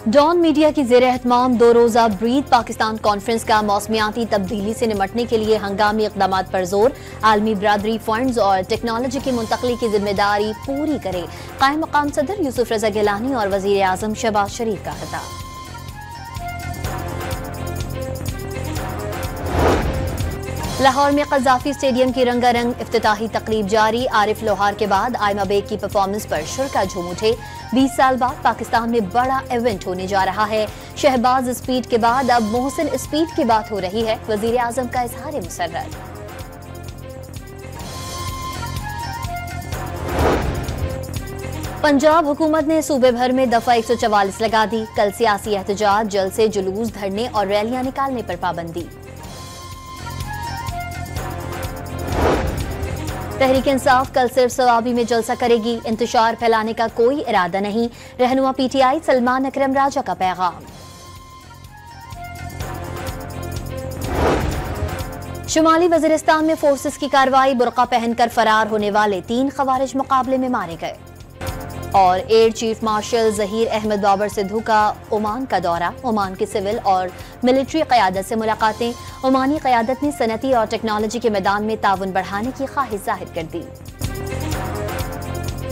Don media की जेर एहतमाम 2 रोजा ब्रीथ पाकिस्तान कॉन्फ्रेंस का मौसमियाती तब्दीली से निमटने के लिए हंगामी इकदाम पर जोर। आलमी बरादरी फंड्स और टेक्नोलॉजी की मुंतकली की जिम्मेदारी पूरी करे। कायम मकाम सदर यूसुफ रजा गिलानी और वजीर आजम शहबाज शरीफ का खिताब। लाहौर में कज़ाफी स्टेडियम की रंगारंग इफ्तिताही तकरीब जारी। आरिफ लोहार के बाद आयमा बेग की परफॉर्मेंस पर शुरा झूम उठे। 20 साल बाद पाकिस्तान में बड़ा इवेंट होने जा रहा है। शहबाज स्पीड के बाद अब मोहसिन स्पीड की बात हो रही है। वजीर आजम का इजहार मुसर्रत। पंजाब हुकूमत ने सूबे भर में दफा 144 लगा दी। कल सियासी एहतजाज, जलसे, जुलूस, धरने और रैलियां निकालने पर पाबंदी। तहरीक इंसाफ कल सिर्फ सवाबी में जलसा करेगी। इंतशार फैलाने का कोई इरादा नहीं। रहनुमा पीटीआई सलमान अकरम राजा का पैगाम। शुमाली वजीरिस्तान में फोर्सेस की कार्रवाई। बुर्का पहनकर फरार होने वाले 3 खवारिज मुकाबले में मारे गए। और air chief marshal Zaheer Ahmed Babar Sidhu का ओमान का दौरा। ओमान की सिविल और मिलिट्री क़यादत से मुलाकातें। ओमानी क़यादत ने सनती और टेक्नोलॉजी के मैदान में ताउन बढ़ाने की ख्वाहिश जाहिर कर दी।